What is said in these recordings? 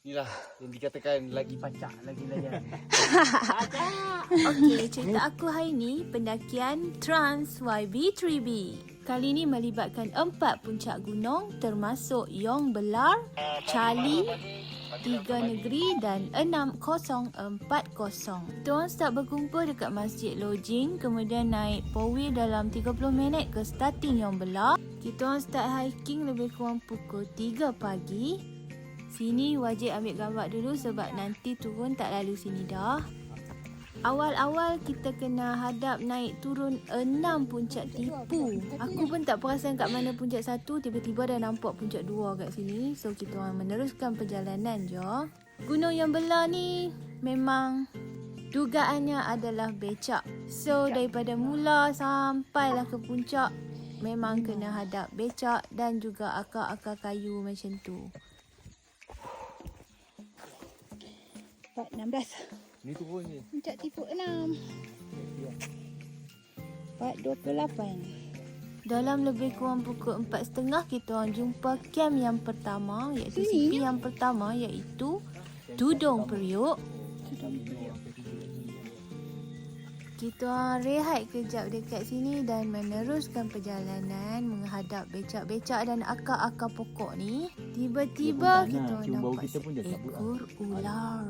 Inilah yang dikatakan lagi pacak lagi layan. Okey, cerita aku hari ni pendakian Trans YB3B. Kali ni melibatkan 4 puncak gunung termasuk Yong Belar, Charlie, 3 Negeri dan 6040. Kita orang start berkumpul dekat Masjid Lojing, kemudian naik 4-wheel dalam 30 minit ke starting Yong Belar. Kita orang start hiking lebih kurang pukul 3 pagi. Sini wajib ambil gambar dulu sebab nanti turun tak lalu sini dah. Awal-awal kita kena hadap naik turun 6 puncak tipu. Aku pun tak perasan kat mana puncak 1, tiba-tiba dah nampak puncak 2 kat sini. So kita orang meneruskan perjalanan je. Gunung Yong Belar ni memang dugaannya adalah becak. So daripada mula sampailah ke puncak memang kena hadap becak dan juga akar-akar kayu macam tu. 16. Ni turun je. Puncak tipu 6. 28. Dalam lebih kurang pukul 4.30 kita orang jumpa kem yang pertama iaitu CP yang pertama iaitu Tudung Periuk. Kita orang rehat kejap dekat sini dan meneruskan perjalanan menghadap becak-becak dan akar-akar pokok ni. Tiba-tiba kita orang nampak ekor ular.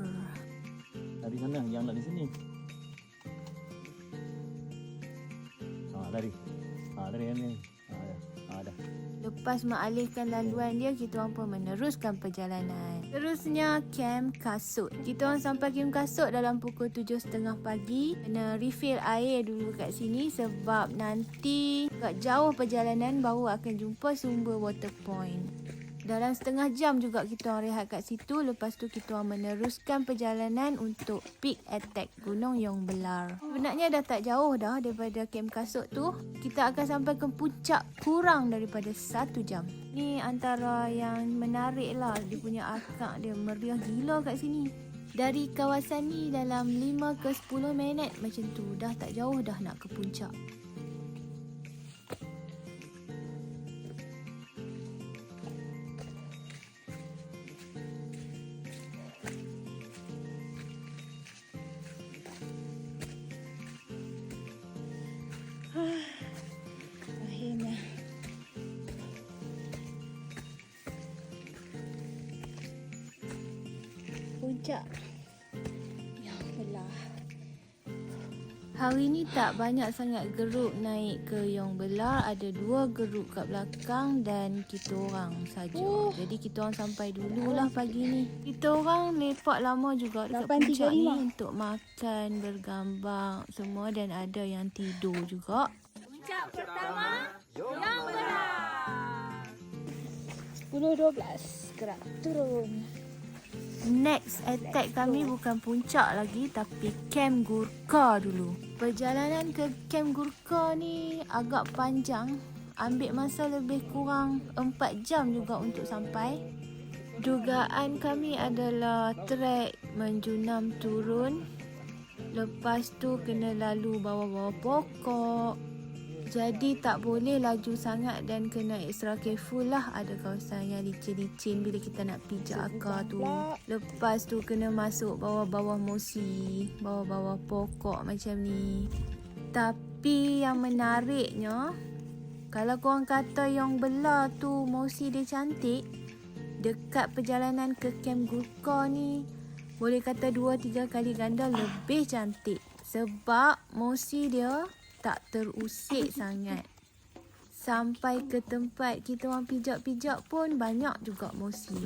Dari sana, yang nak di sini. Lari. Lari yang ni. Dah. Lepas mengalihkan laluan dia, kita orang pun meneruskan perjalanan. Terusnya, Kem Kasut. Kita orang sampai Kem Kasut dalam pukul 7.30 pagi. Kena refill air dulu kat sini sebab nanti kat jauh perjalanan baru akan jumpa sumber water point. Dalam setengah jam juga kita orang rehat kat situ. Lepas tu kita orang meneruskan perjalanan untuk peak attack Gunung Yong Belar. Sebenarnya dah tak jauh dah daripada Kem Kasut tu. Kita akan sampai ke puncak kurang daripada 1 jam. Ni antara yang menarik lah. Dia punya akak dia meriah gila kat sini. Dari kawasan ni dalam 5 ke 10 minit macam tu. Dah tak jauh dah nak ke puncak. Akhirnya. Puncak Yong Belar. Hari ni tak banyak sangat geruk naik ke Yong Belar. Ada 2 geruk kat belakang dan kita orang saja. Jadi kita orang sampai dululah pagi ni. Kita orang lepak lama juga dekat puncak ni untuk makan, bergambar semua dan ada yang tidur juga. Puncak pertama Yong Belar. 10-12 gerak turun. Next attack kami bukan puncak lagi tapi Kem Gurkha dulu. Perjalanan ke Kem Gurkha ni agak panjang. Ambil masa lebih kurang 4 jam juga untuk sampai. Dugaan kami adalah trek menjunam turun. Lepas tu kena lalu bawah-bawah pokok. Jadi tak boleh laju sangat dan kena extra careful lah. Ada kawasan yang licin-licin bila kita nak pijak akar tu. Lepas tu kena masuk bawah-bawah mosi, bawah-bawah pokok macam ni. Tapi yang menariknya, kalau korang kata Yong Belar tu mosi dia cantik, dekat perjalanan ke Kem Gurkha ni boleh kata 2-3 kali ganda lebih cantik. Sebab mosi dia tak terusik sangat. Sampai ke tempat kita orang pijak-pijak pun banyak juga mosi.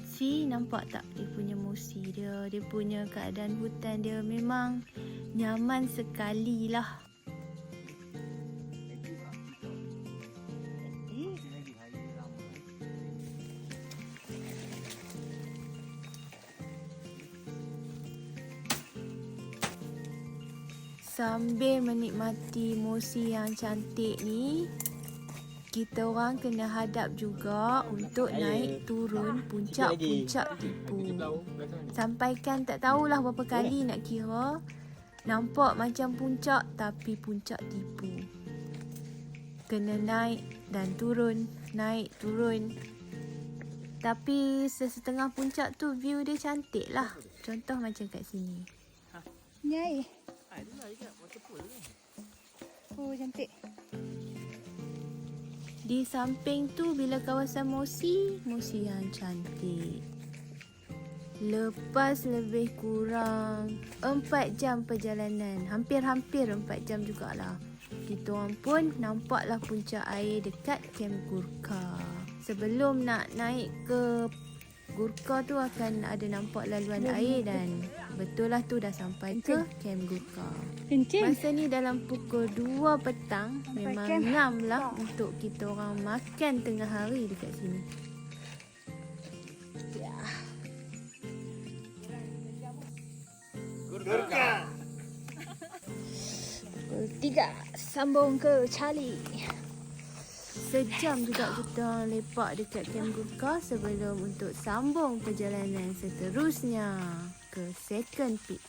Si nampak tak dia punya mosi dia. Dia punya keadaan hutan dia memang nyaman sekali lah. Sambil menikmati mosi yang cantik ni, kita orang kena hadap juga untuk naik turun puncak-puncak tipu. Sampaikan tak tahulah berapa kali nak kira. Nampak macam puncak tapi puncak tipu. Kena naik dan turun, naik turun. Tapi sesetengah puncak tu view dia cantik lah. Contoh macam kat sini. Ni air. Oh, cantik. Di samping tu bila kawasan Mosi yang cantik. Lepas lebih kurang 4 jam perjalanan. Hampir-hampir 4 jam jugalah. Kita orang pun nampaklah puncak air dekat Kem Gurkha. Sebelum nak naik ke Gurkha tu akan ada nampak laluan air dan betul lah tu dah sampai ke Kem Gurkha. Kencing. Masa ni dalam pukul 2 petang. Memang camp. ngam lah untuk kita orang makan tengah hari dekat sini. Ya. Gurkha. Pukul 3. Sambung ke Charlie. Sejam juga kita orang lepak dekat Kem Gurkha sebelum untuk sambung perjalanan seterusnya ke second peak.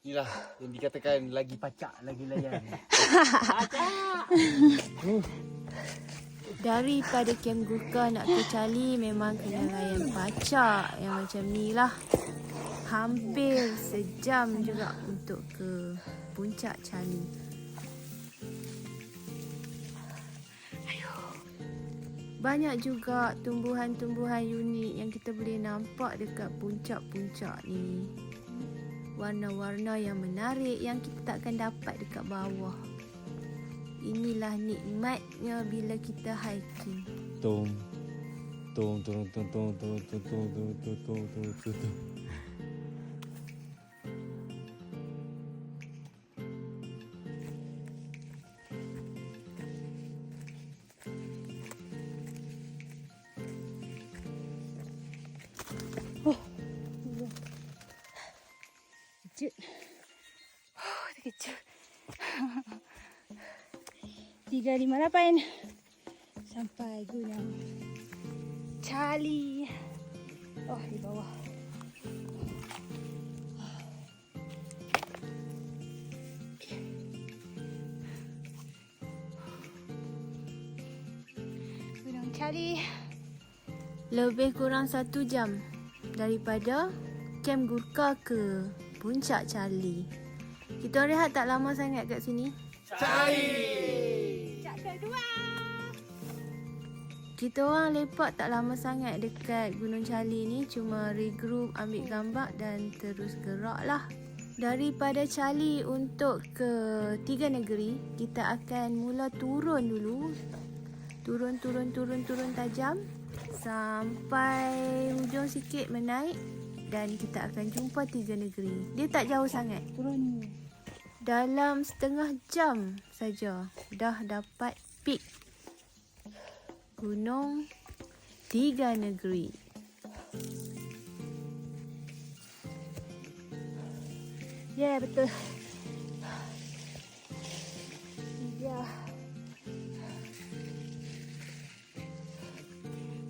Inilah yang dikatakan lagi pacak, lagi layan. Daripada Kem Gurkha nak ke Charlie memang kena layan pacak yang macam ni lah. Hampir sejam juga untuk ke puncak Charlie. Banyak juga tumbuhan-tumbuhan unik yang kita boleh nampak dekat puncak-puncak ni. Warna-warna yang menarik yang kita takkan dapat dekat bawah. Inilah nikmatnya bila kita hiking. Tung. Tung tung tung tung tung tung tung tung tung tung tung tung tung. Kejut. Terkejut. 358 sampai Gunung Charlie. Oh, di bawah. Gunung Charlie. Lebih kurang 1 jam daripada Kem Gurkha ke puncak Charlie. Kita rehat tak lama sangat kat sini. Puncak kedua. Kita orang lepak tak lama sangat dekat Gunung Charlie ni. Cuma regroup, ambil gambar dan terus gerak lah. Daripada Charlie untuk ke Tiga Negeri, kita akan mula turun dulu. Turun tajam. Sampai hujung sikit menaik. Dan kita akan jumpa Tiga Negeri. Dia tak jauh sangat. Turun. Dalam setengah jam saja dah dapat peak Gunung Tiga Negeri. Ya, yeah, betul. Ya.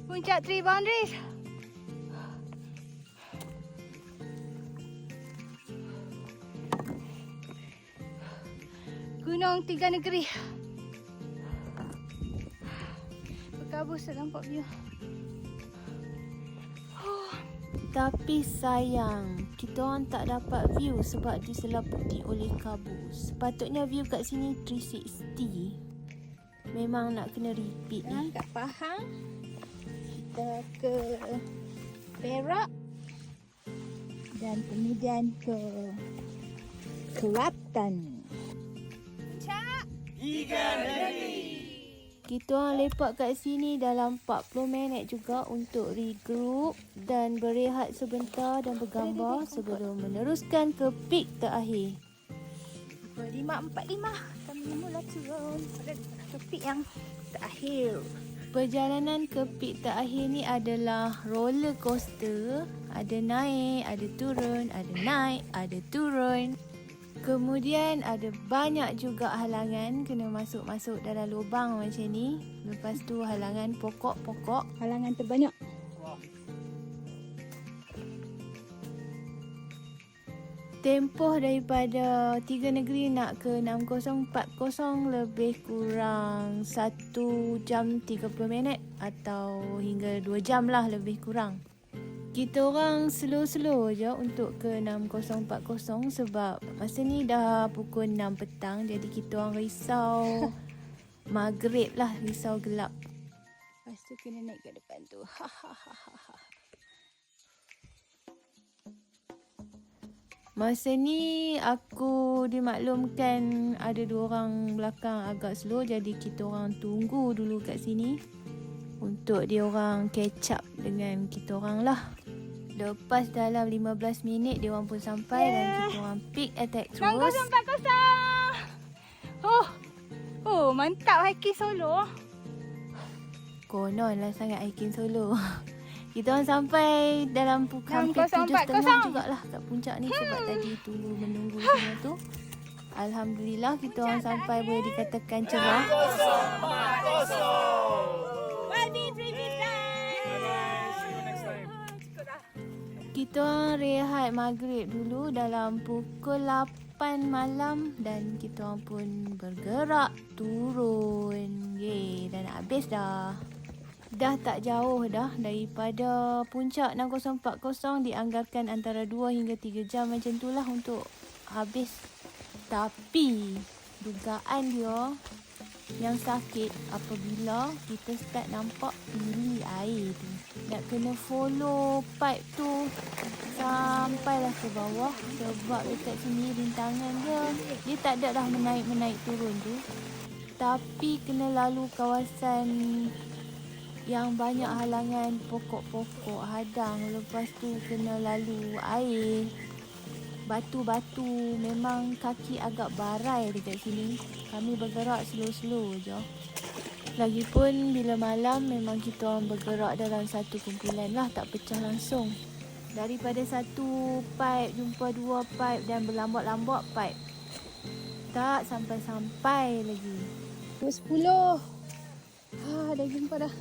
Puncak Three Boundaries. Gunung Tiga Negeri. Berkabus tak nampak view. Tapi sayang, kita orang tak dapat view sebab diselaputi oleh kabus. Sepatutnya view kat sini 360. Memang nak kena repeat ni. Kat Pahang. Kita ke Perak. Dan kemudian ke Kelantan. Kita orang lepak kat sini dalam 40 minit juga untuk regroup dan berehat sebentar dan bergambar sebelum meneruskan ke peak terakhir. Pukul 5.45 kami mula turun ke peak yang terakhir. Perjalanan ke peak terakhir ni adalah roller coaster. Ada naik, ada turun, ada naik, ada turun. Kemudian ada banyak juga halangan, kena masuk-masuk dalam lubang macam ni. Lepas tu halangan pokok-pokok. Halangan terbanyak. Tempoh daripada 3 Negeri nak ke 6040 lebih kurang 1 jam 30 minit atau hingga 2 jam lah lebih kurang. Kita orang slow-slow je untuk ke 6040 sebab masa ni dah pukul 6 petang, jadi kita orang risau maghrib lah, risau gelap. Lepas tu kena naik ke depan tu. Masa ni aku dimaklumkan ada 2 orang belakang agak slow, jadi kita orang tunggu dulu kat sini untuk dia orang catch up dengan kita orang lah. Lepas dalam 15 minit dia orang pun sampai dan kita orang pick attack terus. 6040. Oh, mantap hiking solo. Konon lah sangat hiking solo. Kita orang sampai dalam pukul 7.30 jugalah kat puncak ni sebab tadi tunggu menunggu semua tu. Alhamdulillah kita orang sampai boleh dikatakan cerah. Kita orang rehat maghrib dulu dalam pukul 8 malam dan kita orang pun bergerak turun. Yeay, dah nak habis dah. Dah tak jauh dah daripada puncak 6040, dianggarkan antara 2 hingga 3 jam macam tu lah untuk habis. Tapi dugaan dia yang sakit apabila kita start nampak pili air tu. Nak kena follow pipe tu sampailah ke bawah sebab dekat sini rintangan dia tak ada dah menaik turun tu. Tapi kena lalu kawasan yang banyak halangan pokok-pokok hadang. Lepas tu kena lalu air, batu-batu. Memang kaki agak barai dekat sini. Kami bergerak slow-slow je. Lagipun bila malam memang kita orang bergerak dalam satu kumpulan lah, tak pecah langsung. Daripada satu pipe jumpa 2 pipe dan berlambat-lambat pipe. Tak sampai-sampai lagi. 10. Dah jumpa dah.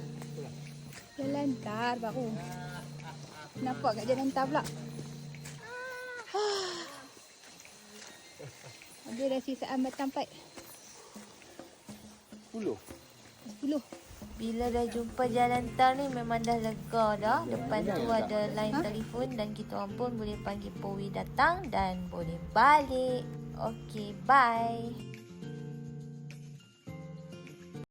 Jalan tar baru. Nampak kat jalan tar pula. Ada dah sisaan batang pipe. 10. Bila dah jumpa jalan tar ni memang dah lega dah. Depan tu ada line telefon dan kita orang pun boleh panggil Powi datang dan boleh balik. Okay, bye.